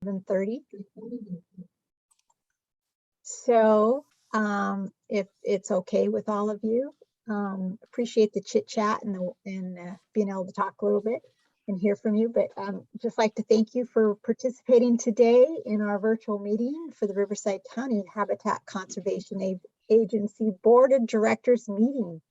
7:30. So if it's okay with all of you, appreciate the chit chat and being able to talk a little bit and hear from you. But just like to thank you for participating today in our virtual meeting for the Riverside County Habitat Conservation Agency Board of Directors meeting.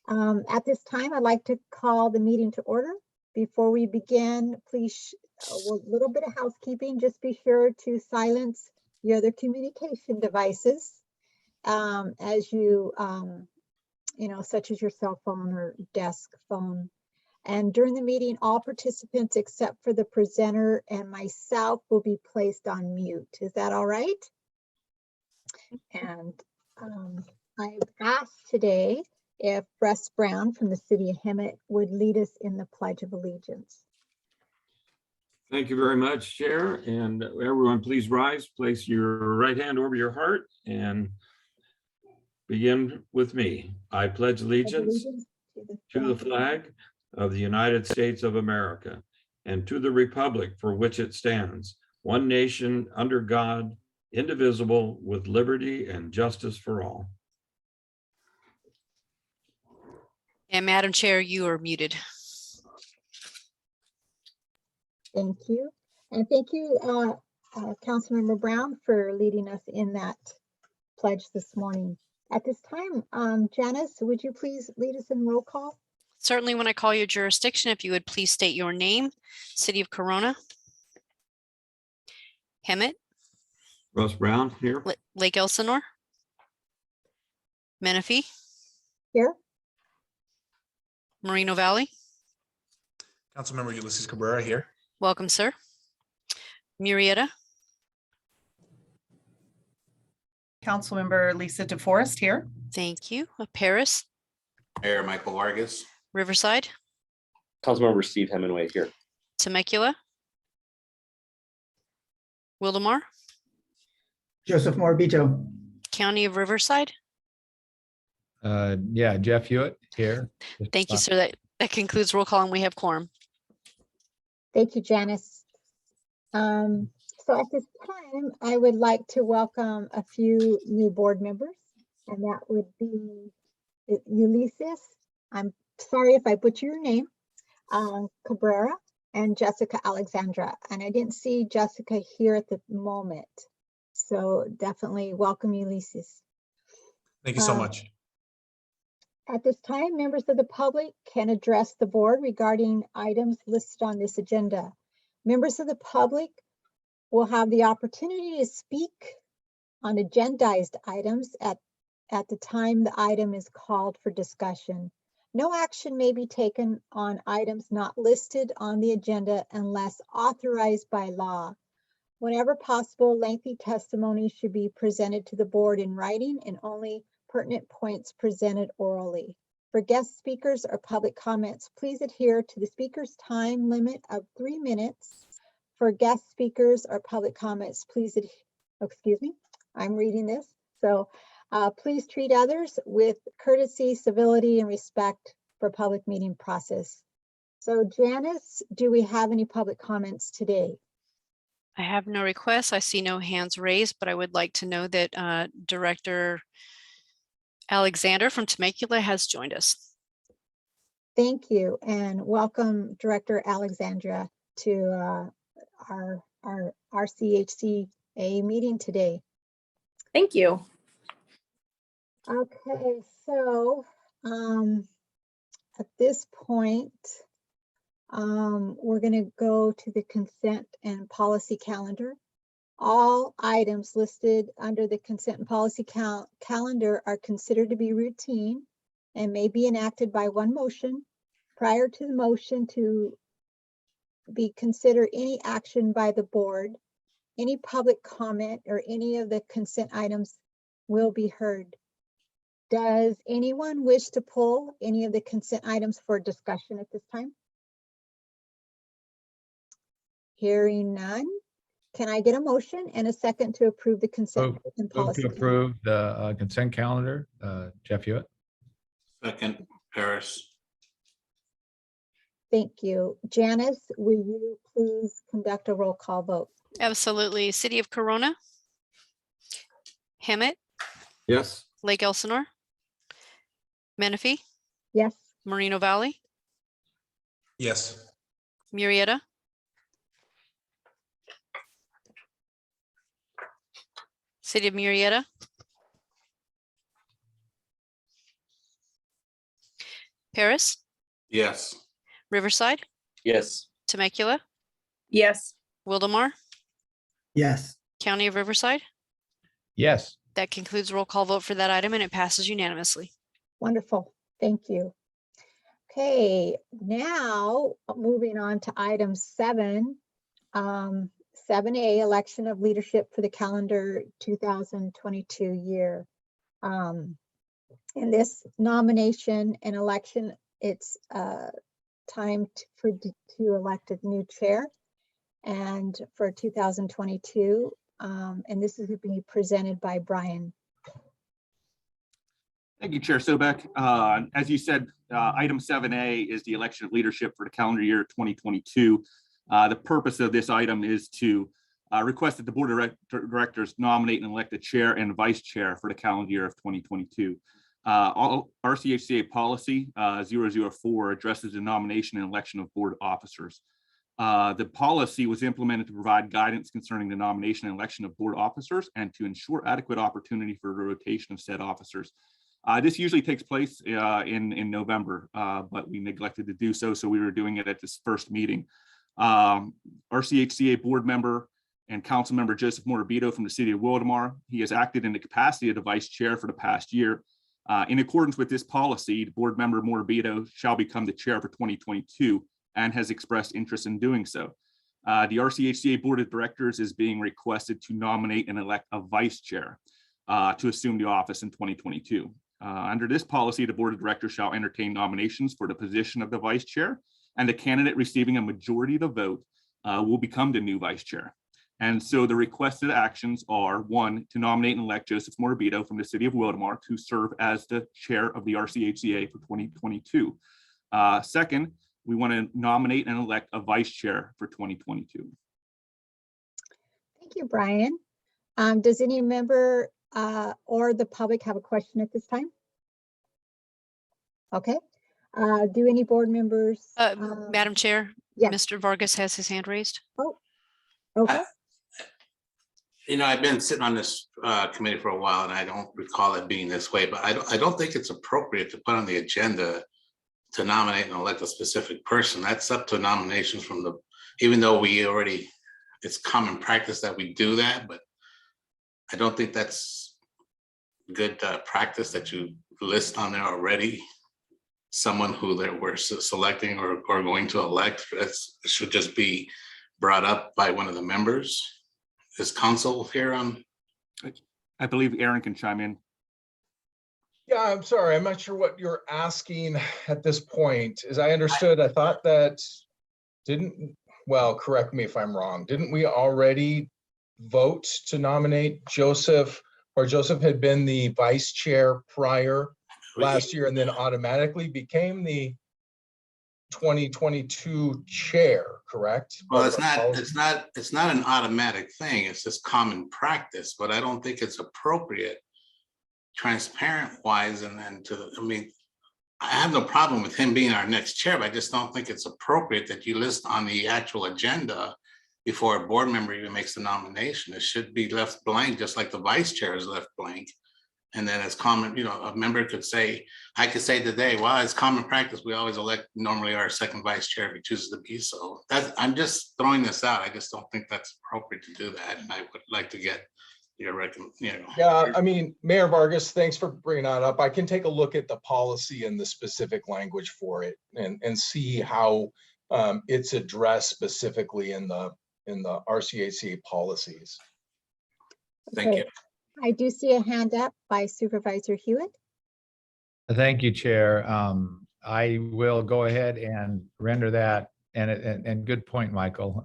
At this time, I'd like to call the meeting to order. Before we begin, please, a little bit of housekeeping. Just be sure to silence your other communication devices as you, such as your cell phone or desk phone. And during the meeting, all participants except for the presenter and myself will be placed on mute. Is that all right? And I've asked today if Russ Brown from the city of Hemet would lead us in the Pledge of Allegiance. Thank you very much, Chair. And everyone, please rise, place your right hand over your heart and begin with me. I pledge allegiance to the flag of the United States of America and to the republic for which it stands, one nation under God, indivisible, with liberty and justice for all. And Madam Chair, you are muted. Thank you. And thank you, Councilmember Brown, for leading us in that pledge this morning. At this time, Janice, would you please lead us in roll call? Certainly, when I call your jurisdiction, if you would please state your name, City of Corona, Hemet, Russ Brown here. Lake Elsinore, Menifee, Here. Moreno Valley. Councilmember Ulysses Cabrera here. Welcome, sir. Murrieta, Councilmember Lisa DeForest here. thank you. Paris, Mayor Michael Vargas. Riverside, Councilmember Steve Hemingway here. Temecula, Wildomar, Joseph Morabito. County of Riverside. Yeah, Jeff Hewitt here. Thank you, sir. That concludes roll call and we have quorum. Thank you, Janice. So at this time, I would like to welcome a few new board members, and that would be Ulysses. I'm sorry if I butcher your name, Cabrera, and Jessica Alexandra. And I didn't see Jessica here at the moment. So definitely welcome, Ulysses. Thank you so much. At this time, members of the public can address the board regarding items listed on this agenda. Members of the public will have the opportunity to speak on agendized items at the time the item is called for discussion. No action may be taken on items not listed on the agenda unless authorized by law. Whenever possible, lengthy testimony should be presented to the board in writing and only pertinent points presented orally. For guest speakers or public comments, please adhere to the speaker's time limit of 3 minutes. For guest speakers or public comments, please, excuse me, I'm reading this. So please treat others with courtesy, civility, and respect for public meeting process. So Janice, do we have any public comments today? I have no requests. I see no hands raised, but I would like to know that Director Alexander from Temecula has joined us. Thank you, and welcome Director Alexandra to our RCHCA meeting today. Thank you. Okay, so at this point, we're going to go to the consent and policy calendar. All items listed under the consent and policy calendar are considered to be routine and may be enacted by one motion. Prior to the motion to be considered any action by the board, any public comment or any of the consent items will be heard. Does anyone wish to pull any of the consent items for discussion at this time? Hearing none. Can I get a motion and a second to approve the consent and policy? To approve the consent calendar, Jeff Hewitt. Second, Paris. Thank you. Janice, will you please conduct a roll call vote? Absolutely. City of Corona, Hemet, Yes. Lake Elsinore, Menifee, Yes. Moreno Valley, Yes. Murrieta, City of Murrieta, Paris, Yes. Riverside, Yes. Temecula, Yes. Wildemar, Yes. County of Riverside. Yes. That concludes roll call vote for that item and it passes unanimously. Wonderful. Thank you. Okay, now moving on to item 7. 7A, election of leadership for the calendar 2022 year. In this nomination and election, it's time to elect a new chair and for 2022. And this is going to be presented by Brian. Thank you, Chair Sobek. As you said, item 7A is the election of leadership for the calendar year 2022. The purpose of this item is to request that the Board of Directors nominate and elect a chair and vice chair for the calendar year of 2022. All RCHCA policy 004 addresses the nomination and election of board officers. The policy was implemented to provide guidance concerning the nomination and election of board officers and to ensure adequate opportunity for the rotation of said officers. This usually takes place in November, but we neglected to do so, so we were doing it at this first meeting. RCHCA board member and council member Joseph Morabito from the city of Wildemar. He has acted in the capacity of the vice chair for the past year. In accordance with this policy, the board member Morabito shall become the chair for 2022 and has expressed interest in doing so. The RCHCA board of directors is being requested to nominate and elect a vice chair to assume the office in 2022. Under this policy, the board of directors shall entertain nominations for the position of the vice chair, and the candidate receiving a majority of the vote will become the new vice chair. And so the requested actions are: 1, to nominate and elect Joseph Morabito from the city of Wildemar to serve as the chair of the RCHCA for 2022. 2nd, we want to nominate and elect a vice chair for 2022. Thank you, Brian. Does any member or the public have a question at this time? Okay. Do any board members? Madam Chair, yes. Mr. Vargas has his hand raised. Oh, okay. You know, I've been sitting on this committee for a while, and I don't recall it being this way, but I don't think it's appropriate to put on the agenda to nominate and elect a specific person. That's up to nominations from the, even though we already, it's common practice that we do that, but I don't think that's good practice that you list on there already someone who that we're selecting or going to elect. It should just be brought up by one of the members. Is council here on? I believe Aaron can chime in. Yeah, I'm sorry. I'm not sure what you're asking at this point. As I understood, I thought that well, correct me if I'm wrong. Didn't we already vote to nominate Joseph, or Joseph had been the vice chair prior last year and then automatically became the 2022 chair, correct? Well, it's not an automatic thing. It's just common practice, but I don't think it's appropriate transparent wise. And then I mean, I have no problem with him being our next chair, but I just don't think it's appropriate that you list on the actual agenda before a board member even makes the nomination. It should be left blank, just like the vice chair is left blank. And then as common, a member could say, I could say today, well, it's common practice. We always elect normally our second vice chair if he chooses to be so. I'm just throwing this out. I just don't think that's appropriate to do that. And I would like to get your recommendation. Yeah, I mean, Mayor Vargas, thanks for bringing that up. I can take a look at the policy and the specific language for it and see how it's addressed specifically in the RCHCA policies. Thank you. I do see a hand up by Supervisor Hewitt. Thank you, Chair. I will go ahead and render that, and good point, Michael.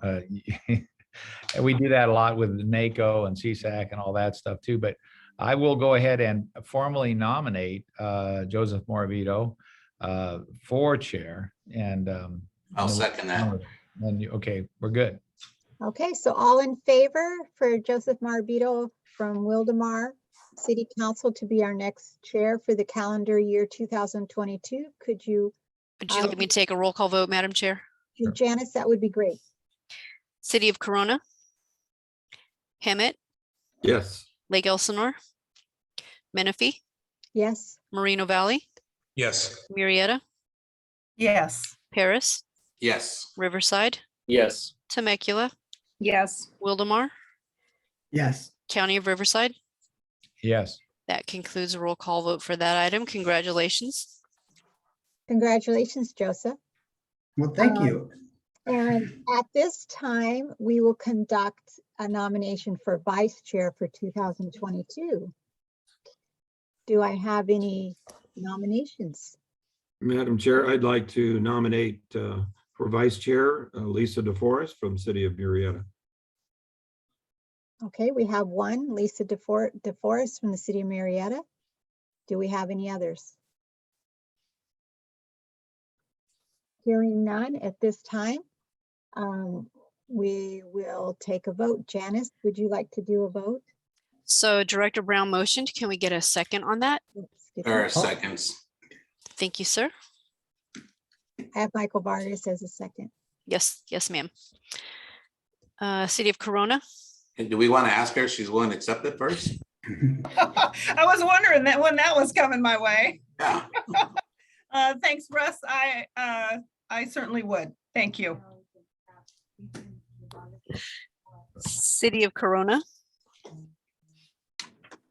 We do that a lot with NACO and CSAC and all that stuff too, but I will go ahead and formally nominate Joseph Morabito for chair, and I'll second that. And okay, we're good. Okay, so all in favor for Joseph Marabito from Wildemar City Council to be our next chair for the calendar year 2022? Could you, Would you like me to take a roll call vote, Madam Chair? Janice, that would be great. City of Corona, Hemet, Yes. Lake Elsinore, Menifee, Yes, Moreno Valley, Yes. Murrieta, Yes. Paris, Yes. Riverside, Yes. Temecula, Yes. Wildemar, Yes. County of Riverside. Yes. That concludes a roll call vote for that item. Congratulations. congratulations, Joseph. Well, thank you. And at this time, we will conduct a nomination for vice chair for 2022. Do I have any nominations? Madam Chair, I'd like to nominate for Vice Chair Lisa DeForest from City of Murrieta. Okay, we have one, Lisa DeForest from the City of Marietta. Do we have any others? Hearing none at this time, we will take a vote. Janice, would you like to do a vote? So Director Brown motioned. Can we get a second on that? Oops, get There are that. seconds. Thank you, sir. I have Michael Vargas as a second. Yes, yes, ma'am. City of Corona, And do we want to ask her if she's willing to accept it first? I was wondering that when that was coming my way. Yeah. Thanks, Russ. I certainly would. Thank you. City of Corona,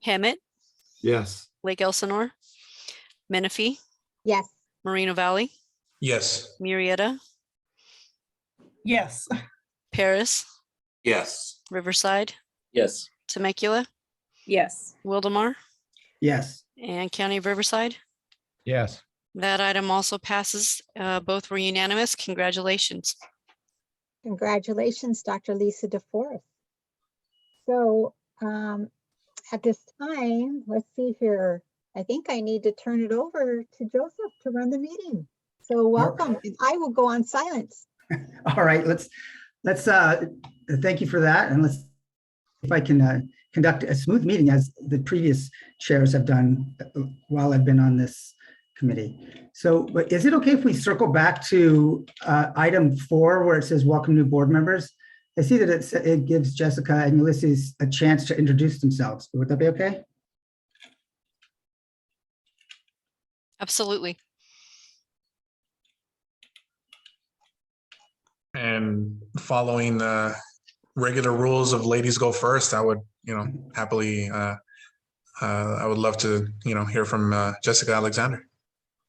Hemet, Yes. Lake Elsinore, Menifee, Yes, Moreno Valley, Yes. Murrieta, Yes. Paris, Yes. Riverside, Yes. Temecula, Yes. Wildemar, Yes. and County of Riverside. Yes. That item also passes. Both were unanimous. Congratulations. congratulations, Dr. Lisa DeForest. So at this time, let's see here. I think I need to turn it over to Joseph to run the meeting. So welcome, and I will go on silence. All right, let's thank you for that. And let's see if I can conduct a smooth meeting as the previous chairs have done while I've been on this committee. So, but is it okay if we circle back to item 4 where it says welcome new board members? I see that it gives Jessica and Ulysses a chance to introduce themselves. Would that be okay? Absolutely. And following the regular rules of ladies go first, I would, happily, I would love to, hear from Jessica Alexander.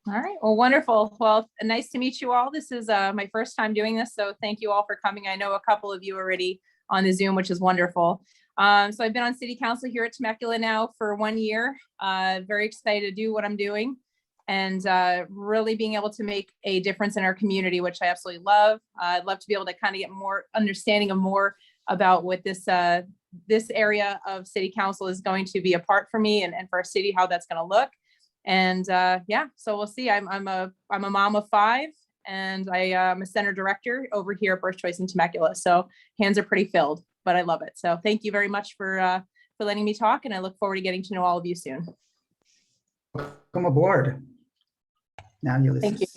All right. Well, wonderful. Well, nice to meet you all. This is my first time doing this, so thank you all for coming. I know a couple of you already on the Zoom, which is wonderful. So I've been on City Council here at Temecula now for 1 year. Very excited to do what I'm doing and really being able to make a difference in our community, which I absolutely love. I'd love to be able to kind of get more understanding of more about what this area of City Council is going to be a part for me and for our city, how that's going to look. And yeah, so we'll see. I'm a mom of 5, and I am a center director over here at Birth Choice in Temecula. So hands are pretty filled, but I love it. So thank you very much for letting me talk, and I look forward to getting to know all of you soon. Welcome aboard. Now, Ulysses. Thank you.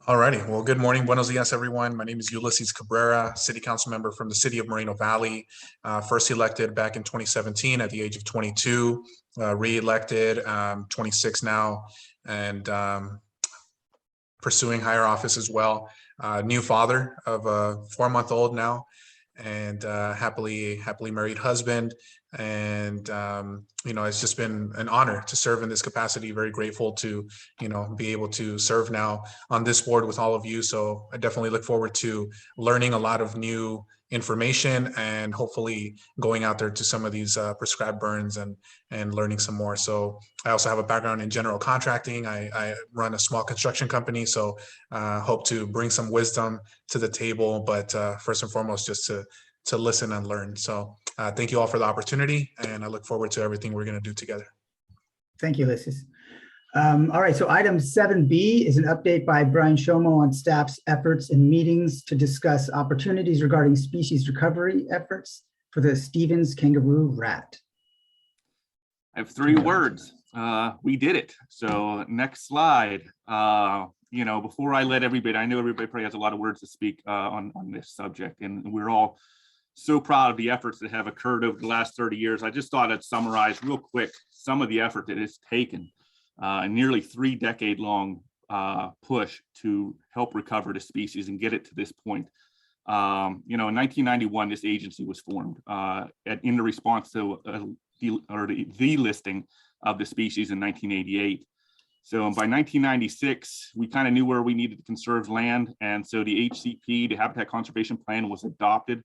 All righty. Well, good morning. Buenos dias, everyone. My name is Ulysses Cabrera, City Council member from the City of Moreno Valley. First elected back in 2017 at the age of 22, re-elected, 26 now, and pursuing higher office as well. New father of a 4-month-old now, and happily married husband. And, it's just been an honor to serve in this capacity. Very grateful to, be able to serve now on this board with all of you. So I definitely look forward to learning a lot of new information and hopefully going out there to some of these prescribed burns and learning some more. So I also have a background in general contracting. I run a small construction company, so hope to bring some wisdom to the table, but first and foremost, just to listen and learn. So thank you all for the opportunity, and I look forward to everything we're going to do together. Thank you, Ulysses. All right, so item 7B is an update by Brian Shomo on staff's efforts and meetings to discuss opportunities regarding species recovery efforts for the Stevens kangaroo rat. I have 3 words. We did it. So next slide. Before I let everybody, I know everybody probably has a lot of words to speak on this subject, and we're all so proud of the efforts that have occurred over the last 30 years. I just thought I'd summarize real quick some of the effort that it's taken, a nearly 3-decade-long push to help recover the species and get it to this point. In 1991, this agency was formed in the response to the listing of the species in 1988. So by 1996, we kind of knew where we needed to conserve land. And so the HCP, the Habitat Conservation Plan, was adopted.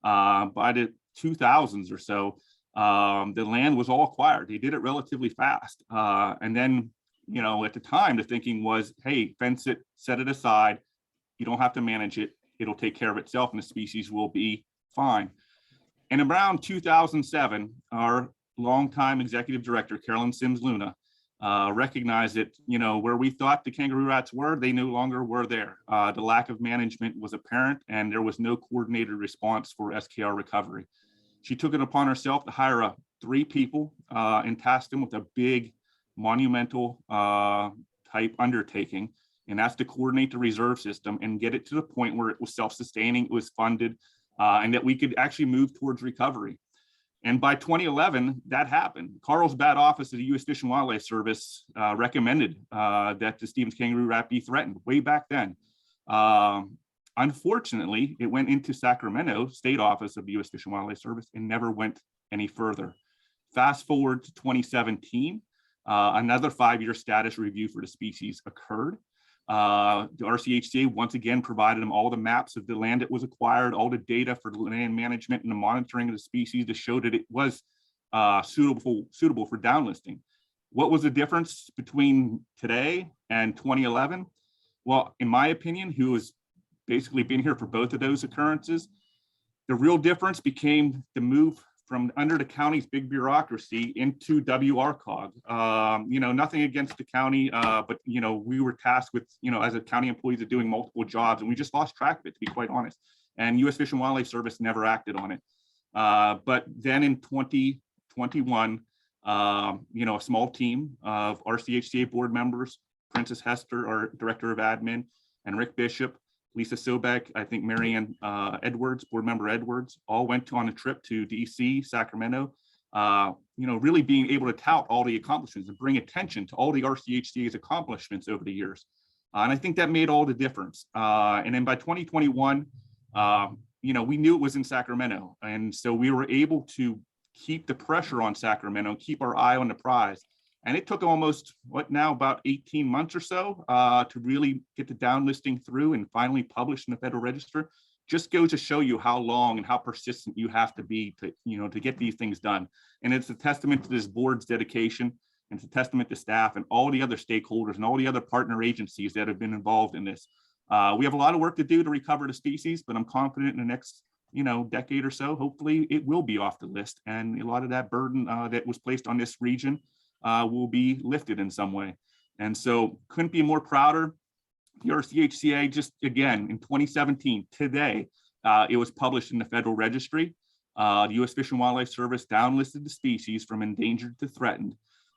By the 2000s or so, the land was all acquired. They did it relatively fast. And then, at the time, the thinking was, hey, fence it, set it aside. You don't have to manage it. It'll take care of itself and the species will be fine. And around 2007, our longtime executive director, Carolyn Sims Luna, recognized that, where we thought the kangaroo rats were, they no longer were there. The lack of management was apparent and there was no coordinated response for SKR recovery. She took it upon herself to hire 3 people and tasked them with a big monumental type undertaking. And that's to coordinate the reserve system and get it to the point where it was self-sustaining, it was funded, and that we could actually move towards recovery. And by 2011, that happened. Carlsbad office of the U.S. Fish and Wildlife Service recommended that the Stevens kangaroo rat be threatened way back then. Unfortunately, it went into Sacramento State Office of the U.S. Fish and Wildlife Service and never went any further. Fast forward to 2017, another 5-year status review for the species occurred. The RCHCA once again provided them all the maps of the land that was acquired, all the data for the land management and the monitoring of the species to show that it was suitable for downlisting. What was the difference between today and 2011? Well, in my opinion, who has basically been here for both of those occurrences, the real difference became the move from under the county's big bureaucracy into WRCOG. Nothing against the county, but we were tasked with, as a county employees, of doing multiple jobs, and we just lost track of it, to be quite honest. And U.S. Fish and Wildlife Service never acted on it. But then in 2021, a small team of RCHCA board members, Princess Hester, our director of admin, and Rick Bishop, Lisa Sobek, I think Marianne Edwards, board member Edwards, all went on a trip to DC, Sacramento, really being able to tout all the accomplishments and bring attention to all the RCHCA's accomplishments over the years. And I think that made all the difference. And then by 2021, we knew it was in Sacramento. And so we were able to keep the pressure on Sacramento, keep our eye on the prize. And it took almost, about 18 months or so to really get the downlisting through and finally published in the Federal Register. Just goes to show you how long and how persistent you have to be to get these things done. And it's a testament to this board's dedication, and it's a testament to staff and all the other stakeholders and all the other partner agencies that have been involved in this. We have a lot of work to do to recover the species, but I'm confident in the next decade or so, hopefully it will be off the list. And a lot of that burden that was placed on this region will be lifted in some way. And so couldn't be more prouder. The RCHCA just, again, in 2017, today, it was published in the Federal Registry. The U.S. Fish and Wildlife Service downlisted the species from endangered to threatened.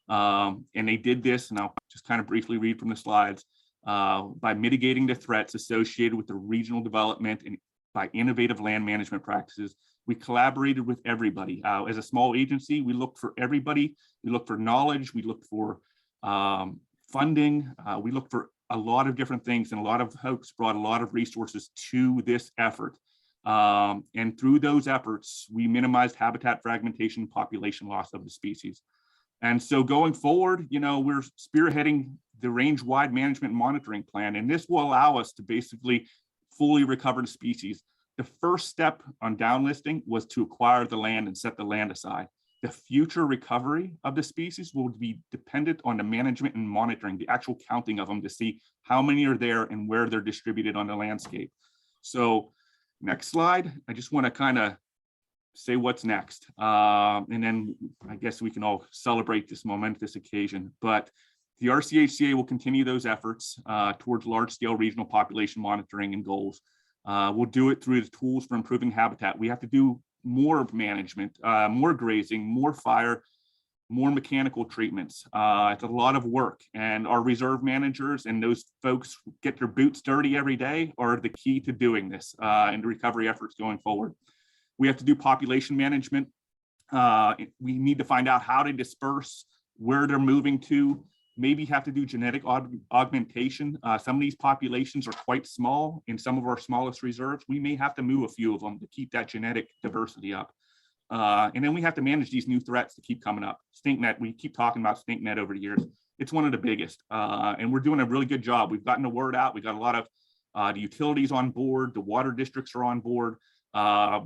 And they did this, and I'll just kind of briefly read from the slides, by mitigating the threats associated with the regional development and by innovative land management practices. We collaborated with everybody. As a small agency, we looked for everybody. We looked for knowledge. We looked for funding. We looked for a lot of different things, and a lot of folks brought a lot of resources to this effort. And through those efforts, we minimized habitat fragmentation and population loss of the species. And so going forward, we're spearheading the range-wide management and monitoring plan, and this will allow us to basically fully recover the species. The first step on downlisting was to acquire the land and set the land aside. The future recovery of the species will be dependent on the management and monitoring, the actual counting of them to see how many are there and where they're distributed on the landscape. So next slide, I just want to kind of say what's next. And then I guess we can all celebrate this momentous occasion. But The RCHCA will continue those efforts towards large-scale regional population monitoring and goals. We'll do it through the tools for improving habitat. We have to do more management, more grazing, more fire, more mechanical treatments. It's a lot of work, and our reserve managers and those folks get their boots dirty every day are the key to doing this and the recovery efforts going forward. We have to do population management. We need to find out how to disperse, where they're moving to, maybe have to do genetic augmentation. Some of these populations are quite small in some of our smallest reserves. We may have to move a few of them to keep that genetic diversity up. And then we have to manage these new threats that keep coming up. Stink net, we keep talking about stink net over the years. It's one of the biggest, and we're doing a really good job. We've gotten the word out. We've got a lot of the utilities on board, the water districts are on board.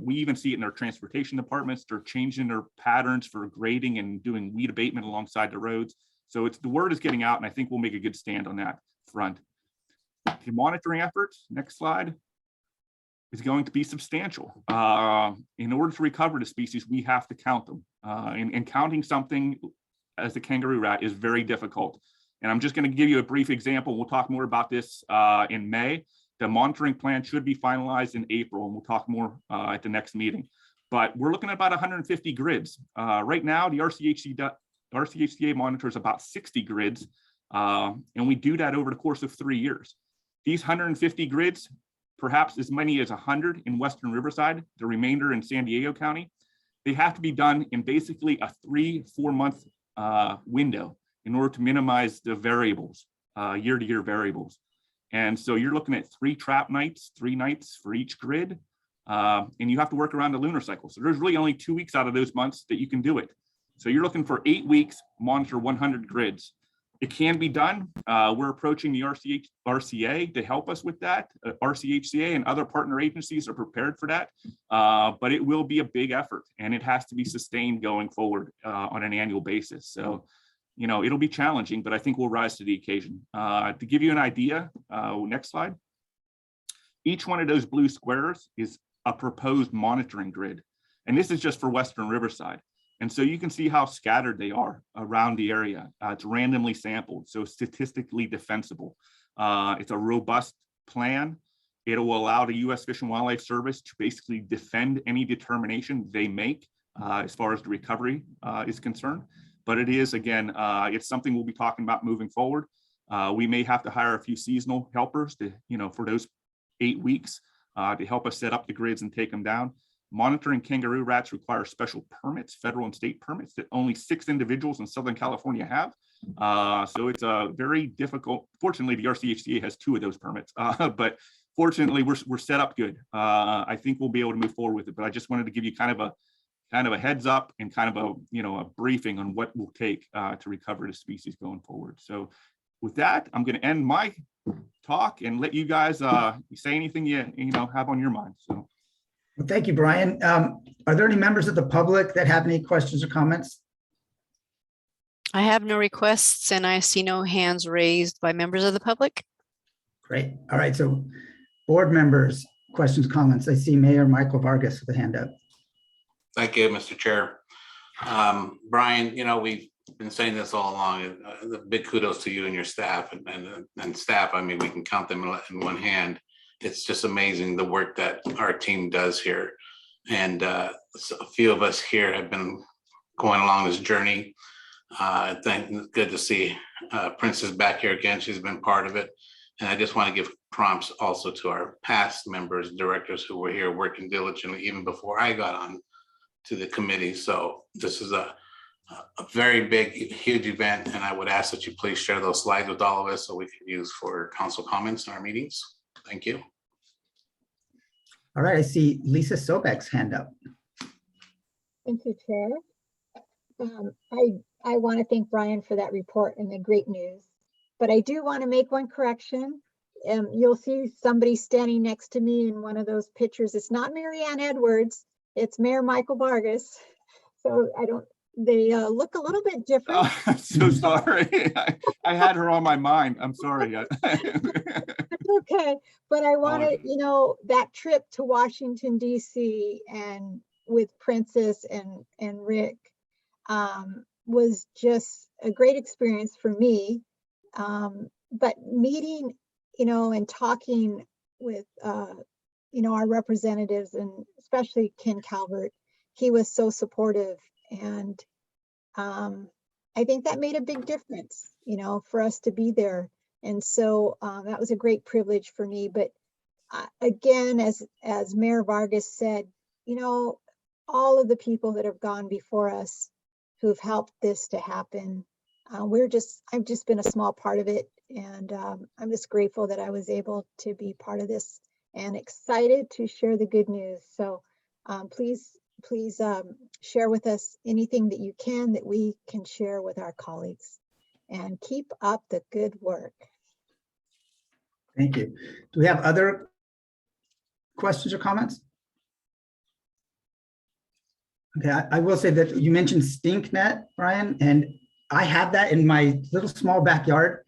We even see it in our transportation departments. They're changing their patterns for grading and doing weed abatement alongside the roads. So the word is getting out, and I think we'll make a good stand on that front. The monitoring efforts, next slide, is going to be substantial. In order to recover the species, we have to count them. And counting something as the kangaroo rat is very difficult. And I'm just going to give you a brief example. We'll talk more about this in May. The monitoring plan should be finalized in April, and we'll talk more at the next meeting. But we're looking at about 150 grids. Right now, the RCHCA monitors about 60 grids, and we do that over the course of 3 years. These 150 grids, perhaps as many as 100 in Western Riverside, the remainder in San Diego County, they have to be done in basically a 3-4 month window in order to minimize the variables, year-to-year variables. And so you're looking at 3 trap nights, 3 nights for each grid, and you have to work around the lunar cycle. So there's really only 2 weeks out of those months that you can do it. So you're looking for 8 weeks, monitor 100 grids. It can be done. We're approaching the RCA to help us with that. RCHCA and other partner agencies are prepared for that, but it will be a big effort, and it has to be sustained going forward on an annual basis. So, you know, it'll be challenging, but I think we'll rise to the occasion. To give you an idea, next slide. Each one of those blue squares is a proposed monitoring grid, and this is just for Western Riverside. And so you can see how scattered they are around the area. It's randomly sampled, so statistically defensible. It's a robust plan. It will allow the U.S. Fish and Wildlife Service to basically defend any determination they make as far as the recovery is concerned. But it is, again, it's something we'll be talking about moving forward. We may have to hire a few seasonal helpers to, you know, for those 8 weeks to help us set up the grids and take them down. Monitoring kangaroo rats requires special permits, federal and state permits that only 6 individuals in Southern California have. So it's a very difficult. Fortunately, the RCHCA has 2 of those permits, but fortunately, we're set up good. I think we'll be able to move forward with it. But I just wanted to give you kind of a heads up and kind of a briefing on what will take to recover the species going forward. So with that, I'm going to end my talk and let you guys say anything you have on your mind. So. Well, thank you, Brian. Are there any members of the public that have any questions or comments? I have no requests and I see no hands raised by members of the public. Great. All right. So board members, questions, comments. I see Mayor Michael Vargas with a hand up. Thank you, Mr. Chair. Brian, you know, we've been saying this all along. Big kudos to you and your staff and staff. I mean, we can count them in one hand. It's just amazing the work that our team does here. And a few of us here have been going along this journey. I think it's good to see Princess back here again. She's been part of it. And I just want to give prompts also to our past members, directors who were here working diligently even before I got on to the committee. So this is a very big, huge event. And I would ask that you please share those slides with all of us so we can use for council comments in our meetings. Thank you. All right, I see Lisa Sobek's hand up. Thank you, Chair. I want to thank Brian for that report and the great news, but I do want to make one correction. You'll see somebody standing next to me in one of those pictures. It's not Mary Ann Edwards, it's Mayor Michael Vargas. So they look a little bit different. Oh, I'm so sorry. I had her on my mind. I'm sorry. Okay, but I wanted, that trip to Washington, D.C. and with Princess and Rick was just a great experience for me. But meeting, and talking with, our representatives, and especially Ken Calvert, he was so supportive. And I think that made a big difference, for us to be there. And so that was a great privilege for me. But again, as Mayor Vargas said, all of the people that have gone before us who've helped this to happen, I've just been a small part of it. And I'm just grateful that I was able to be part of this and excited to share the good news. So please share with us anything that you can, that we can share with our colleagues, and keep up the good work. Thank you. Do we have other questions or comments? Okay, I will say that you mentioned stink net, Brian, and I have that in my little small backyard.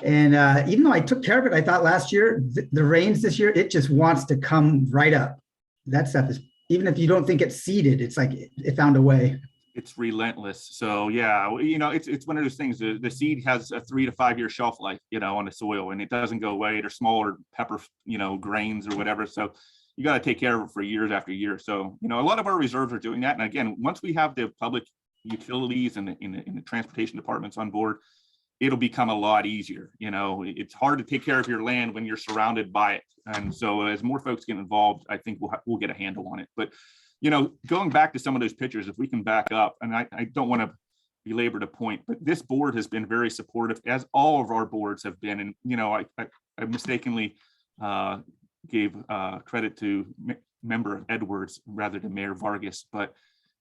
And even though I took care of it, I thought last year, the rains this year, it just wants to come right up. That stuff is, even if you don't think it's seeded, it's like it found a way. It's relentless. So yeah, it's one of those things. The seed has a 3 to 5 year shelf life, on the soil, and it doesn't go away. They're smaller pepper, grains or whatever. So you got to take care of it for years after year. So, a lot of our reserves are doing that. And again, once we have the public utilities and the transportation departments on board, it'll become a lot easier. It's hard to take care of your land when you're surrounded by it. And so as more folks get involved, I think we'll get a handle on it. But, going back to some of those pictures, if we can back up, and I don't want to belabor the point, but this board has been very supportive, as all of our boards have been. And, I mistakenly gave credit to member Edwards rather than Mayor Vargas, but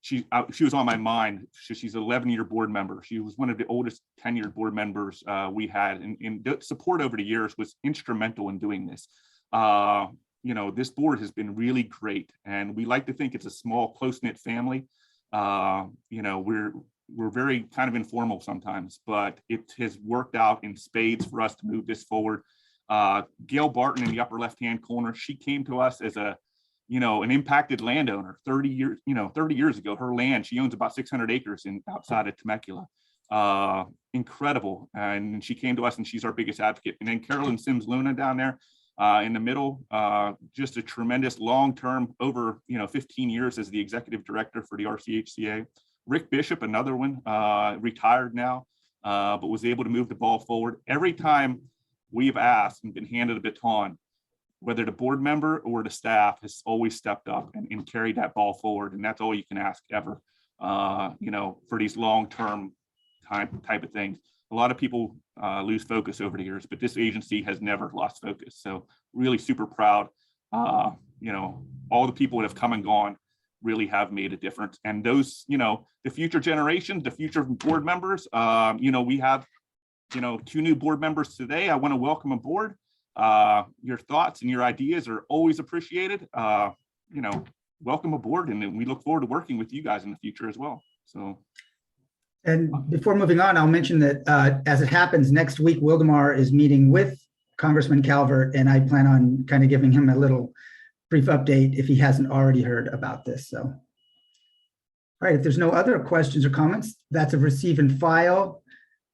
she was on my mind. She's an 11-year board member. She was one of the oldest tenured board members we had, and the support over the years was instrumental in doing this. This board has been really great, and we like to think it's a small, close-knit family. We're very kind of informal sometimes, but it has worked out in spades for us to move this forward. Gail Barton in the upper left-hand corner, she came to us as an impacted landowner 30 years ago. Her land, she owns about 600 acres outside of Temecula. Incredible. And she came to us, and she's our biggest advocate. And then Carolyn Sims Luna down there in the middle, just a tremendous long-term, over 15 years as the executive director for the RCHCA. Rick Bishop, another one, retired now, but was able to move the ball forward. Every time we've asked and been handed a baton, whether the board member or the staff has always stepped up and carried that ball forward. And that's all you can ask ever, for these long-term type of things. A lot of people lose focus over the years, but this agency has never lost focus. So really super proud. All the people that have come and gone really have made a difference. And those, the future generations, the future board members, we have, 2 new board members today. I want to welcome aboard. Your thoughts and your ideas are always appreciated. Welcome aboard, and we look forward to working with you guys in the future as well. So. And before moving on, I'll mention that as it happens, next week, Wildemar is meeting with Congressman Calvert, and I plan on kind of giving him a little brief update if he hasn't already heard about this. So, all right, if there's no other questions or comments, that's a receive and file.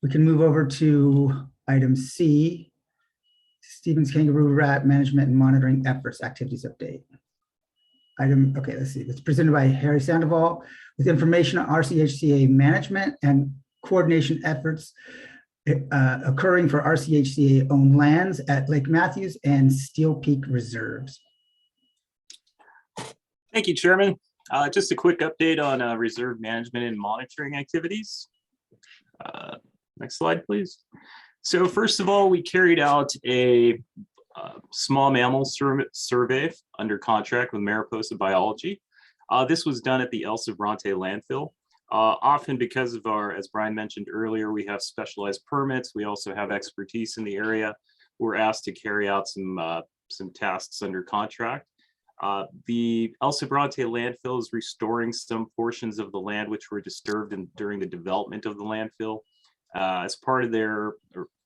We can move over to item C, Stevens Kangaroo Rat Management and Monitoring Efforts Activities Update. Okay, let's see. It's presented by Harry Sandoval with information on RCHCA management and coordination efforts occurring for RCHCA owned lands at Lake Matthews and Steel Peak Reserves. Thank you, Chairman. Just a quick update on reserve management and monitoring activities. Next slide, please. So first of all, we carried out a small mammal survey under contract with Mariposa Biology. This was done at the El Sobrante landfill. Often because of our, as Brian mentioned earlier, we have specialized permits. We also have expertise in the area. We're asked to carry out some tasks under contract. The El Sobrante landfill is restoring some portions of the land which were disturbed during the development of the landfill. As part of their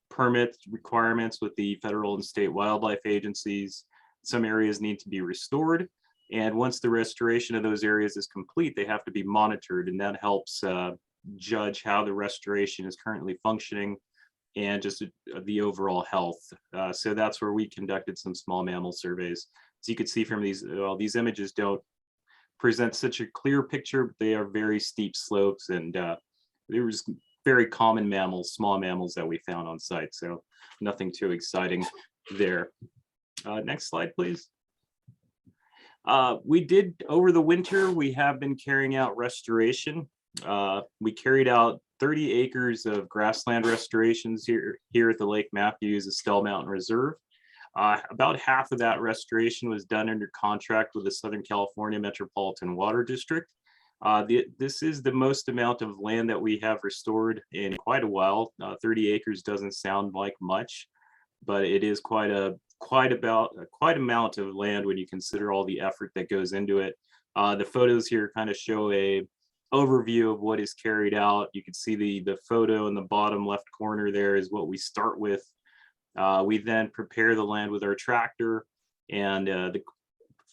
permit requirements with the federal and state wildlife agencies, some areas need to be restored. And once the restoration of those areas is complete, they have to be monitored, and that helps judge how the restoration is currently functioning and just the overall health. So that's where we conducted some small mammal surveys. So you could see from these, well, these images don't present such a clear picture, but they are very steep slopes, and there was very common mammals, small mammals that we found on site. So nothing too exciting there. Next slide, please. We did, over the winter, we have been carrying out restoration. We carried out 30 acres of grassland restorations here at the Lake Matthews Estelle Mountain Reserve. About half of that restoration was done under contract with the Southern California Metropolitan Water District. This is the most amount of land that we have restored in quite a while. 30 acres doesn't sound like much, but it is quite amount of land when you consider all the effort that goes into it. The photos here kind of show a overview of what is carried out. You can see the photo in the bottom left corner there is what we start with. We then prepare the land with our tractor, and the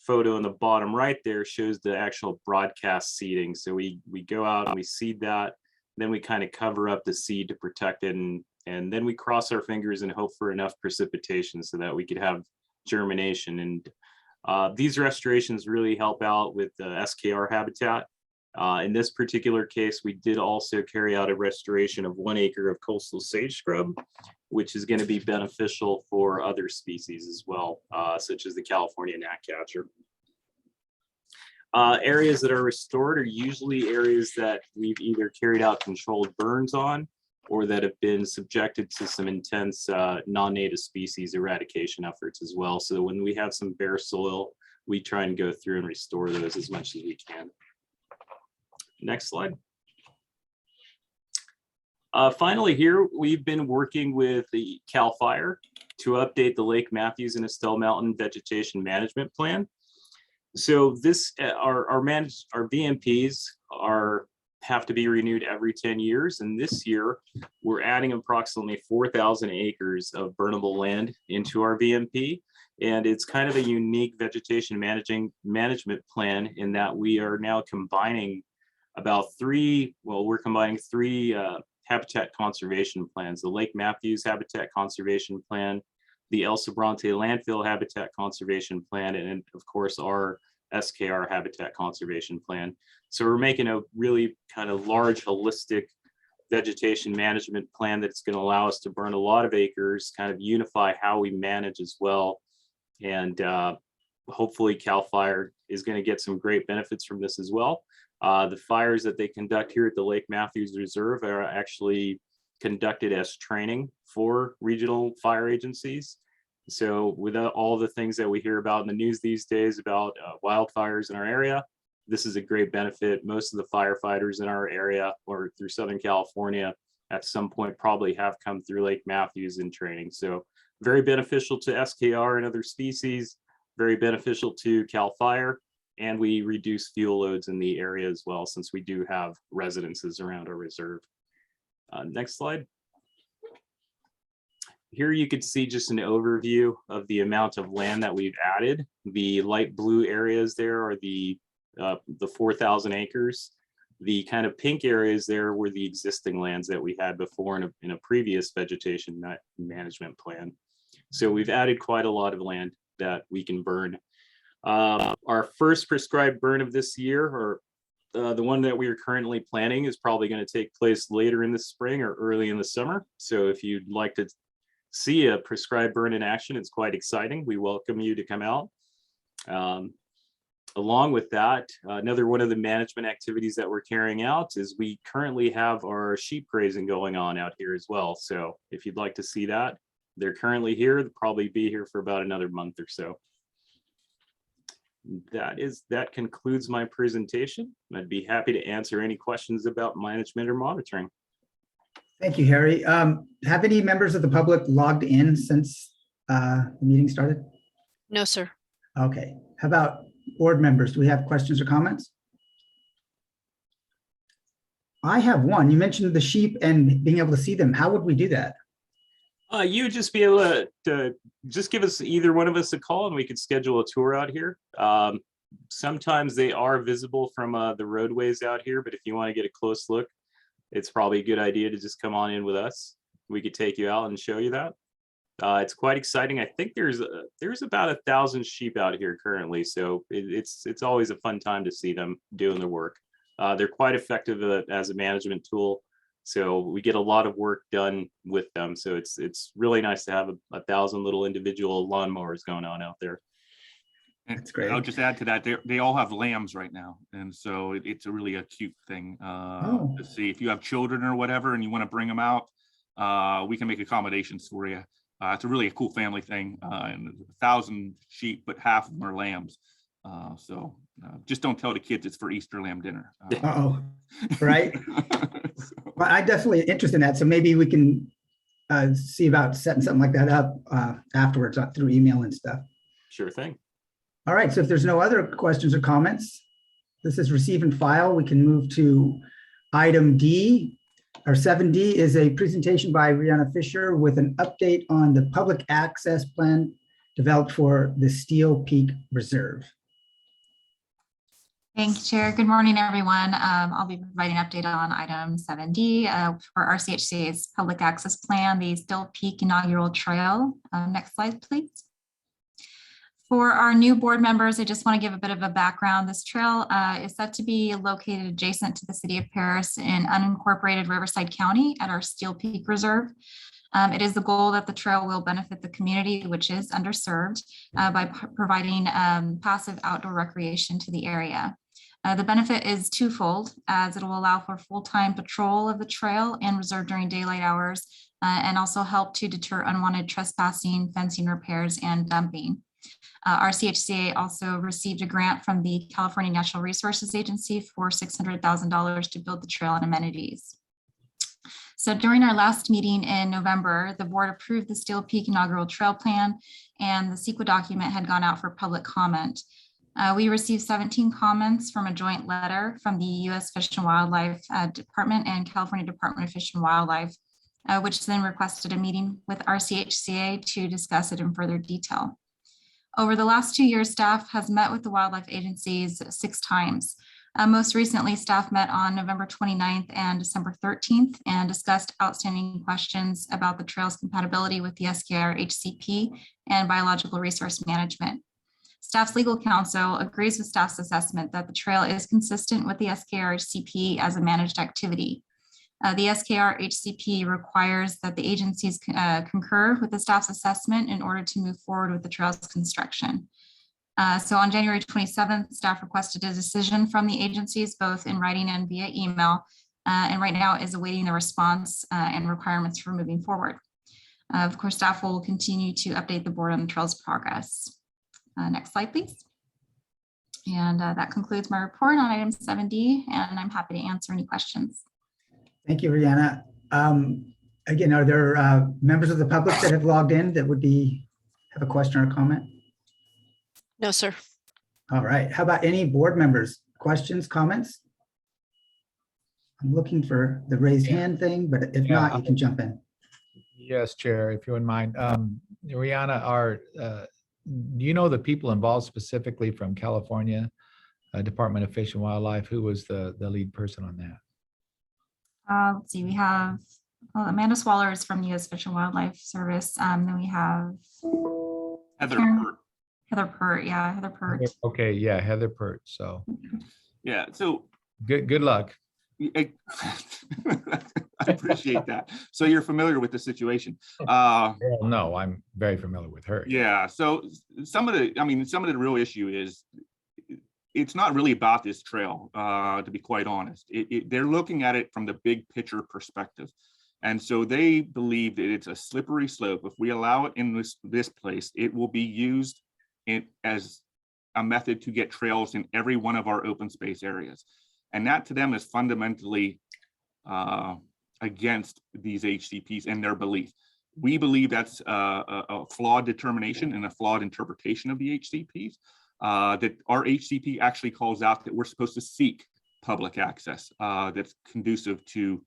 photo in the bottom right there shows the actual broadcast seeding. So we go out and we seed that, then we kind of cover up the seed to protect it, and then we cross our fingers and hope for enough precipitation so that we could have germination. And these restorations really help out with the SKR habitat. In this particular case, we did also carry out a restoration of 1 acre of coastal sage scrub, which is going to be beneficial for other species as well, such as the California gnatcatcher. Areas that are restored are usually areas that we've either carried out controlled burns on, or that have been subjected to some intense non-native species eradication efforts as well. So when we have some bare soil, we try and go through and restore those as much as we can. Next slide. Finally here, we've been working with the CAL FIRE to update the Lake Matthews and Estelle Mountain Vegetation Management Plan. So this, our VMPs have to be renewed every 10 years. And this year, we're adding approximately 4,000 acres of burnable land into our VMP. And it's kind of a unique vegetation management plan in that we are now combining we're combining three habitat conservation plans: the Lake Matthews Habitat Conservation Plan, the El Sobrante Landfill Habitat Conservation Plan, and of course our SKR Habitat Conservation Plan. So we're making a really kind of large holistic vegetation management plan that's going to allow us to burn a lot of acres, kind of unify how we manage as well. And hopefully CAL FIRE is going to get some great benefits from this as well. The fires that they conduct here at the Lake Matthews Reserve are actually conducted as training for regional fire agencies. So with all the things that we hear about in the news these days about wildfires in our area, this is a great benefit. Most of the firefighters in our area or through Southern California at some point probably have come through Lake Matthews in training. So very beneficial to SKR and other species, very beneficial to CAL FIRE. And we reduce fuel loads in the area as well, since we do have residences around our reserve. Next slide. Here you could see just an overview of the amount of land that we've added. The light blue areas there are the 4,000 acres. The kind of pink areas there were the existing lands that we had before in a previous vegetation management plan. So we've added quite a lot of land that we can burn. Our first prescribed burn of this year, or the one that we are currently planning, is probably going to take place later in the spring or early in the summer. So if you'd like to see a prescribed burn in action, it's quite exciting. We welcome you to come out. Along with that, another one of the management activities that we're carrying out is we currently have our sheep grazing going on out here as well. So if you'd like to see that, they're currently here. They'll probably be here for about another month or so. That concludes my presentation. I'd be happy to answer any questions about management or monitoring. Thank you, Harry. Have any members of the public logged in since the meeting started? No, sir. Okay. How about board members? Do we have questions or comments? I have one. You mentioned the sheep and being able to see them. How would we do that? You would just be able to just give us, either one of us, a call and we could schedule a tour out here. Sometimes they are visible from the roadways out here, but if you want to get a close look, it's probably a good idea to just come on in with us. we could take you out and show you that. It's quite exciting. I think there's about 1,000 sheep out here currently, so it's always a fun time to see them doing their work. They're quite effective as a management tool, so we get a lot of work done with them. So it's really nice to have 1,000 little individual lawnmowers going on out there. That's great. I'll just add to that, they all have lambs right now. And so it's a really a cute thing to see. If you have children or whatever and you want to bring them out, we can make accommodations for you. It's a really a cool family thing. And 1,000 sheep, but half of them are lambs. So just don't tell the kids it's for Easter lamb dinner. Right. Well, I definitely interested in that. So maybe we can see about setting something like that up afterwards through email and stuff. Sure thing. All right, so if there's no other questions or comments, this is receive and file. We can move to item D. Our 7D is a presentation by Rchca Fisher with an update on the public access plan developed for the Steel Peak Reserve. Thank you, Chair. Good morning, everyone. I'll be providing an update on item 7D for RCHCA's public access plan, the Steel Peak Inaugural Trail. Next slide, please. For our new board members, I just want to give a bit of a background. This trail is set to be located adjacent to the city of Paris in unincorporated Riverside County at our Steel Peak Reserve. It is the goal that the trail will benefit the community, which is underserved, by providing passive outdoor recreation to the area. The benefit is twofold, as it will allow for full-time patrol of the trail and reserve during daylight hours, and also help to deter unwanted trespassing, fencing repairs, and dumping. RCHCA also received a grant from the California Natural Resources Agency for $600,000 to build the trail and amenities. So during our last meeting in November, the board approved the Steel Peak Inaugural Trail Plan, and the CEQA document had gone out for public comment. We received 17 comments from a joint letter from the U.S. Fish and Wildlife Department and California Department of Fish and Wildlife, which then requested a meeting with RCHCA to discuss it in further detail. Over the last 2 years, staff has met with the wildlife agencies 6 times. Most recently, staff met on November 29th and December 13th and discussed outstanding questions about the trail's compatibility with the SKR HCP and biological resource management. Staff's legal counsel agrees with staff's assessment that the trail is consistent with the SKR HCP as a managed activity. The SKR HCP requires that the agencies concur with the staff's assessment in order to move forward with the trail's construction. So on January 27th, staff requested a decision from the agencies, both in writing and via email, and right now is awaiting the response and requirements for moving forward. Of course, staff will continue to update the board on the trail's progress. Next slide, please. And that concludes my report on item 7D, and I'm happy to answer any questions. Thank you, Rchca. Again, are there members of the public that have logged in that would have a question or comment? No, sir. All right. How about any board members? Questions, comments? I'm looking for the raised hand thing, but if not, you can jump in. Yes, Chair, if you wouldn't mind. Rchca, do you know the people involved specifically from California Department of Fish and Wildlife? Who was the lead person on that? Let's see, we have Amanda Swaller is from the U.S. Fish and Wildlife Service. Then we have Heather Pert. Heather Pert, yeah, Heather Pert. Okay, yeah, Heather Pert. So yeah, so good luck. I appreciate that. So you're familiar with the situation. Well, no, I'm very familiar with her. Yeah. So some of the real issue is it's not really about this trail, to be quite honest. They're looking at it from the big picture perspective. And so they believe that it's a slippery slope. If we allow it in this place, it will be used as a method to get trails in every one of our open space areas. And that to them is fundamentally against these HCPs and their belief. We believe that's a flawed determination and a flawed interpretation of the HCPs. That our HCP actually calls out that we're supposed to seek public access that's conducive to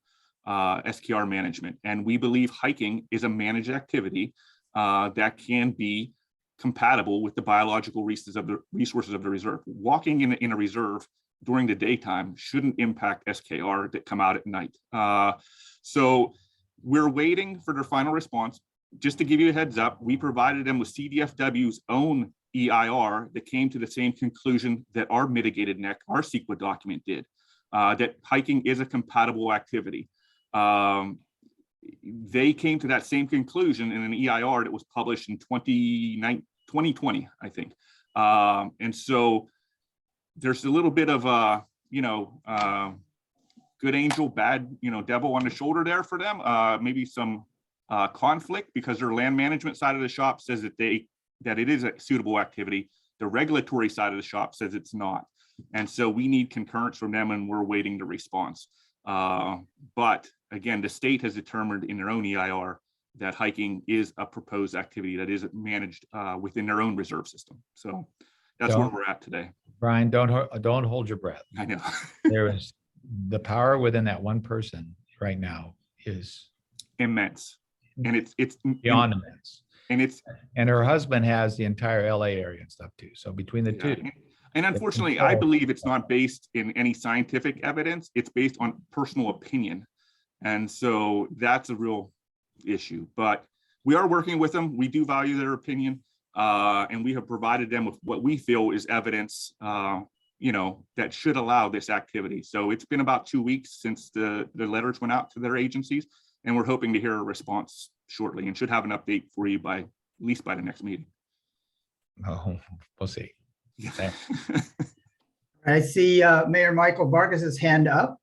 SKR management. And we believe hiking is a managed activity that can be compatible with the biological resources of the reserve. Walking in a reserve during the daytime shouldn't impact SKR that come out at night. So we're waiting for their final response. Just to give you a heads up, we provided them with CDFW's own EIR that came to the same conclusion that our mitigated NEC, our CEQA document did, that hiking is a compatible activity. They came to that same conclusion in an EIR that was published in 2020, I think. And so there's a little bit of a, good angel, bad, devil on the shoulder there for them. Maybe some conflict because their land management side of the shop says that it is a suitable activity. The regulatory side of the shop says it's not. And so we need concurrence from them and we're waiting the response. But again, the state has determined in their own EIR that hiking is a proposed activity that is managed within their own reserve system. So that's where we're at today. Brian, don't hold your breath. I know. There is the power within that one person right now is immense. And it's beyond immense. And her husband has the entire LA area and stuff too. So between the two. And unfortunately, I believe it's not based in any scientific evidence. It's based on personal opinion. And so that's a real issue. But we are working with them. We do value their opinion. And we have provided them with what we feel is evidence, that should allow this activity. So it's been about 2 weeks since the letters went out to their agencies. And we're hoping to hear a response shortly and should have an update for you at least by the next meeting. Oh, we'll see. I see Mayor Michael Vargas's hand up.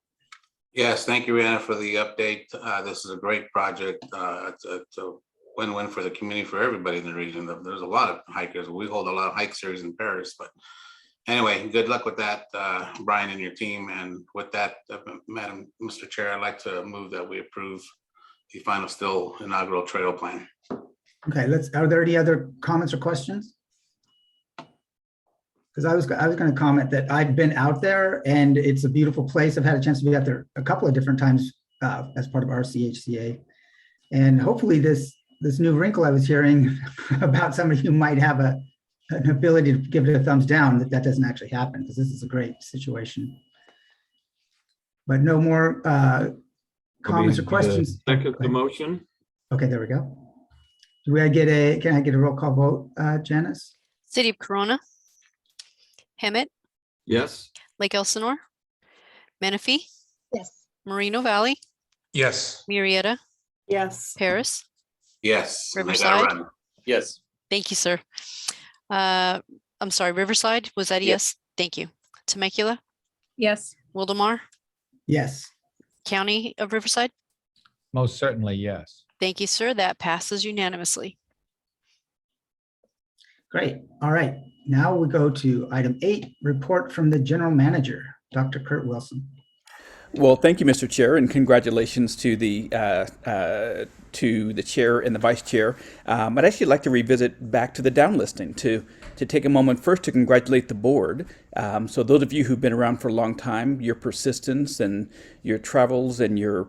Yes, thank you, Rihanna, for the update. This is a great project. It's a win-win for the community, for everybody in the region. There's a lot of hikers. We hold a lot of hike series in Paris, but anyway, good luck with that, Brian and your team. And with that, Mr. Chair, I'd like to move that we approve the final still inaugural trail plan. Okay, are there any other comments or questions? Because I was going to comment that I've been out there and it's a beautiful place. I've had a chance to be out there a couple of different times as part of RCHCA. And hopefully this new wrinkle I was hearing about somebody who might have an ability to give it a thumbs down, that doesn't actually happen, because this is a great situation. But no more comments or questions. Second the motion. Okay, there we go. Can I get a roll call vote, Janice? City of Corona. Hemet, Yes. Lake Elsinore, Menifee, Yes. Moreno Valley, Yes. Murrieta, Yes. Paris. Yes. and I gotta Riverside? run. Yes. Thank you, sir. I'm sorry, Riverside, was that a yes? Thank you. Temecula, Yes. Wildemar, Yes. County of Riverside? Most certainly, yes. Thank you, sir. That passes unanimously. Great. All right. Now we go to item 8, report from the general manager, Dr. Kurt Wilson. Well, thank you, Mr. Chair, and congratulations to the chair and the vice chair. I'd actually like to revisit back to the downlisting to take a moment first to congratulate the board. So those of you who've been around for a long time, your persistence and your travels and your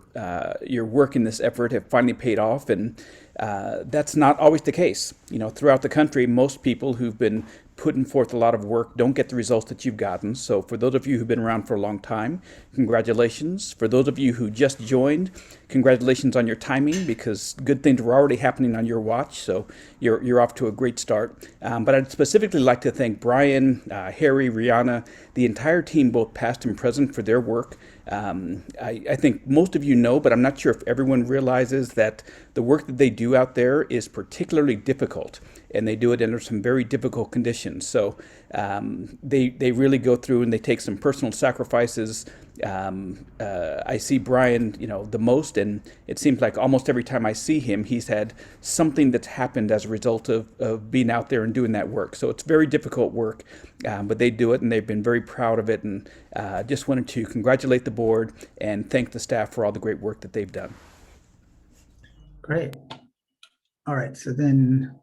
work in this effort have finally paid off, and that's not always the case. Throughout the country, most people who've been putting forth a lot of work don't get the results that you've gotten. So for those of you who've been around for a long time, congratulations. For those of you who just joined, congratulations on your timing, because good things were already happening on your watch. So you're off to a great start. But I'd specifically like to thank Brian, Harry, Rihanna, the entire team, both past and present, for their work. I think most of you know, but I'm not sure if everyone realizes that the work that they do out there is particularly difficult, and they do it under some very difficult conditions. So they really go through and they take some personal sacrifices. I see Brian, the most, and it seems like almost every time I see him, he's had something that's happened as a result of being out there and doing that work. So it's very difficult work, but they do it, and they've been very proud of it. And just wanted to congratulate the board and thank the staff for all the great work that they've done. Great. All right, so then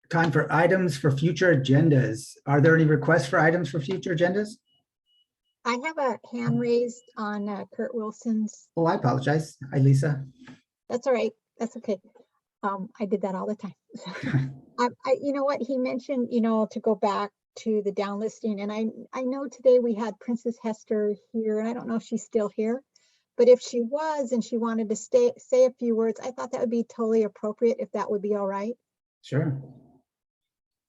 time for items for future agendas. Are there any requests for items for future agendas? I have a hand raised on Kurt Wilson's. Oh, I apologize. Hi, Lisa. That's all right. That's okay. I did that all the time. You know what he mentioned, to go back to the downlisting. And I know today we had Princess Hester here, and I don't know if she's still here, But if she was and she wanted to say a few words, I thought that would be totally appropriate if that would be all right. Sure.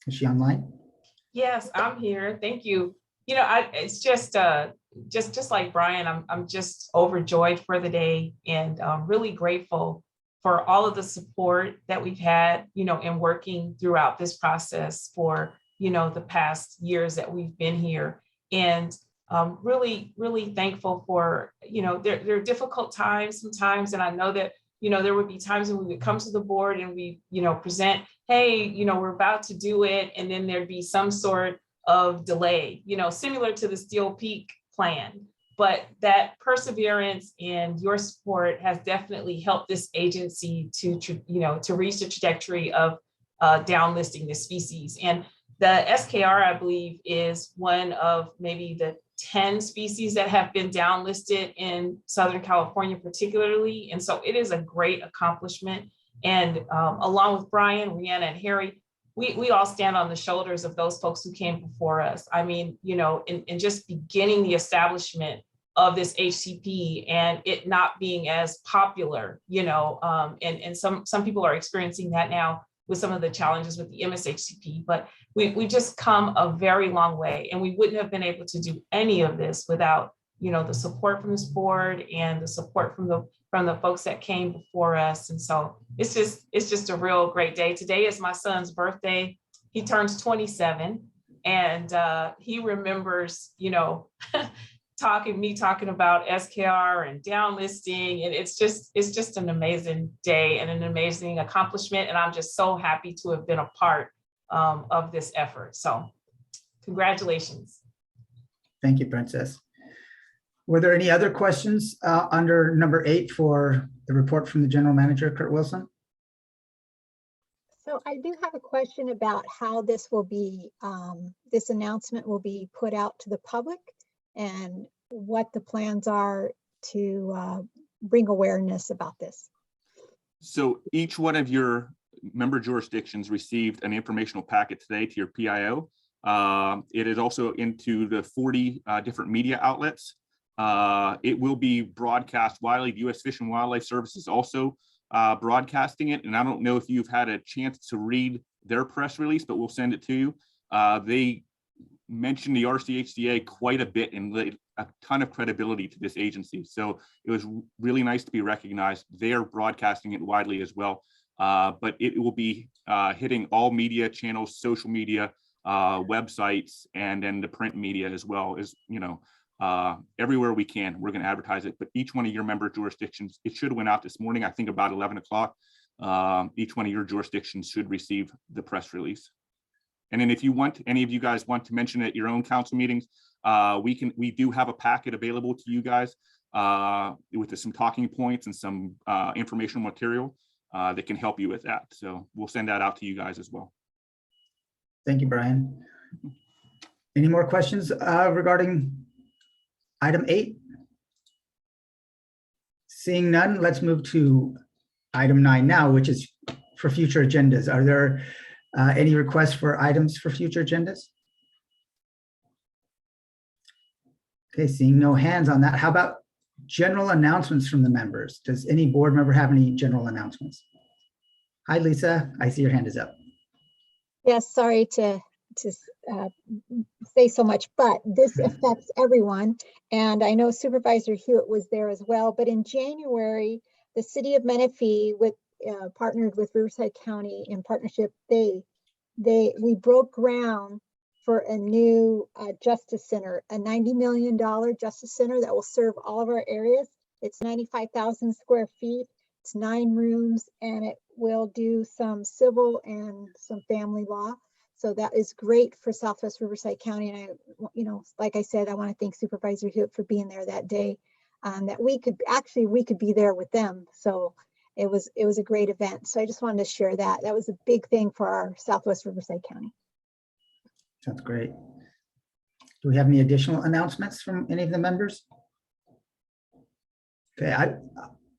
Is she online? Yes, I'm here. Thank you. You know, it's just like Brian, I'm just overjoyed for the day and really grateful for all of the support that we've had, you know, in working throughout this process for, you know, the past years that we've been here. And really, really thankful for, you know, there are difficult times sometimes. And I know that, you know, there would be times when we would come to the board and we, you know, present, hey, you know, we're about to do it. And then there'd be some sort of delay, you know, similar to the Steel Peak plan. But that perseverance and your support has definitely helped this agency to, you know, to reach the trajectory of downlisting the species. And the SKR, I believe, is one of maybe the 10 species that have been downlisted in Southern California, particularly. And so it is a great accomplishment. And along with Brian, Rhianna, and Harry, we all stand on the shoulders of those folks who came before us. I mean, you know, in just beginning the establishment of this HCP and it not being as popular, you know, and some people are experiencing that now with some of the challenges with the MSHCP, but we've just come a very long way, and we wouldn't have been able to do any of this without, you know, the support from this board and the support from the folks that came before us. And so it's just a real great day. Today is my son's birthday. He turns 27, and he remembers, you know, talking about SKR and downlisting, and it's just an amazing day and an amazing accomplishment. And I'm just so happy to have been a part of this effort. So congratulations. Thank you, Princess. Were there any other questions under number 8 for the report from the General Manager, Kurt Wilson? So I do have a question about how this will be, this announcement will be put out to the public and what the plans are to bring awareness about this. So each one of your member jurisdictions received an informational packet today to your PIO. It is also into the 40 different media outlets. It will be broadcast widely. The U.S. Fish and Wildlife Service is also broadcasting it. And I don't know if you've had a chance to read their press release, but we'll send it to you. They mentioned the RCHCA quite a bit and laid a ton of credibility to this agency. So it was really nice to be recognized. They are broadcasting it widely as well. But it will be hitting all media channels, social media, websites, and then the print media as well as, you know, everywhere we can, we're going to advertise it. But each one of your member jurisdictions, it should have went out this morning, I think about 11 o'clock. Each one of your jurisdictions should receive the press release. And then if you want, any of you guys want to mention it at your own council meetings, we do have a packet available to you guys with some talking points and some informational material that can help you with that. So we'll send that out to you guys as well. Thank you, Brian. Any more questions regarding item 8? Seeing none, let's move to item 9 now, which is for future agendas. Are there any requests for items for future agendas? Okay, seeing no hands on that. How about general announcements from the members? Does any board member have any general announcements? Hi, Lisa. I see your hand is up. Yes, sorry to say so much, but this affects everyone. And I know Supervisor Hewitt was there as well. But in January, the city of Menifee partnered with Riverside County in partnership. We broke ground for a new justice center, a $90 million justice center that will serve all of our areas. It's 95,000 square feet. It's 9 rooms, and it will do some civil and some family law. So that is great for Southwest Riverside County. And I, you know, like I said, I want to thank Supervisor Hewitt for being there that day. That we could be there with them. So it was a great event. So I just wanted to share that. That was a big thing for our Southwest Riverside County. Sounds great. Do we have any additional announcements from any of the members? Okay,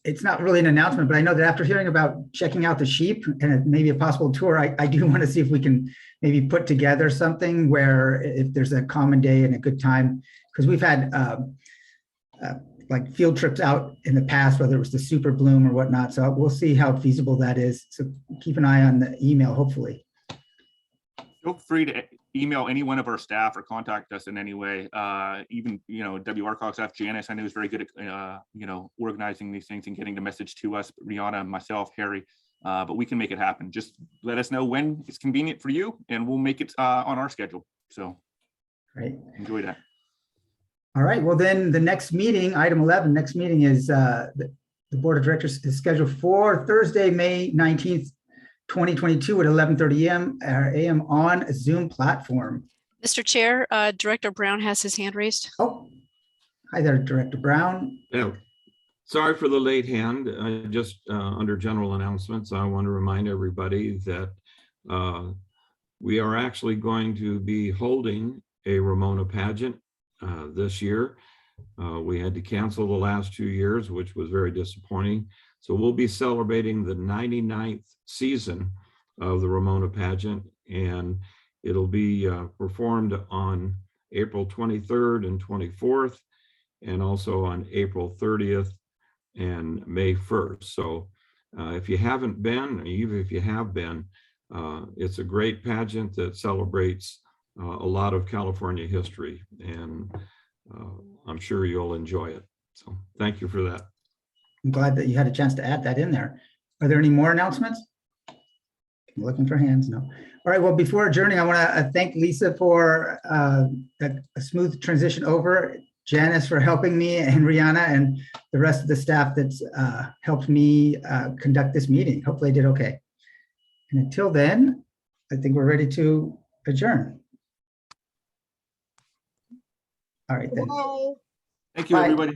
it's not really an announcement, but I know that after hearing about checking out the sheep and maybe a possible tour, I do want to see if we can maybe put together something where if there's a common day and a good time, because we've had like field trips out in the past, whether it was the Super Bloom or whatnot. So we'll see how feasible that is. So keep an eye on the email, hopefully. Feel free to email any one of our staff or contact us in any way. Even, WRCOG staff, Janice, I know is very good at, organizing these things and getting the message to us, Rihanna, myself, Harry, but we can make it happen. Just let us know when it's convenient for you and we'll make it on our schedule. So Great. Enjoy that. All right, well then the next meeting, item 11, next meeting is the Board of Directors is scheduled for Thursday, May 19th, 2022 at 11:30 a.m. on a Zoom platform. Mr. Chair, Director Brown has his hand raised. Oh, hi there, Director Brown. Yeah, sorry for the late hand. Just under general announcements, I want to remind everybody that we are actually going to be holding a Ramona pageant this year. We had to cancel the last 2 years, which was very disappointing. So we'll be celebrating the 99th season of the Ramona pageant, and it'll be performed on April 23rd and 24th, and also on April 30th and May 1st. So if you haven't been, or even if you have been, it's a great pageant that celebrates a lot of California history, and I'm sure you'll enjoy it. So thank you for that. I'm glad that you had a chance to add that in there. Are there any more announcements? I'm looking for hands, no. All right, well, before adjourning, I want to thank Lisa for a smooth transition over, Janice for helping me, and Rihanna and the rest of the staff that's helped me conduct this meeting. Hopefully I did okay. And until then, I think we're ready to adjourn. All right then. Bye. Thank you, Bye. everybody.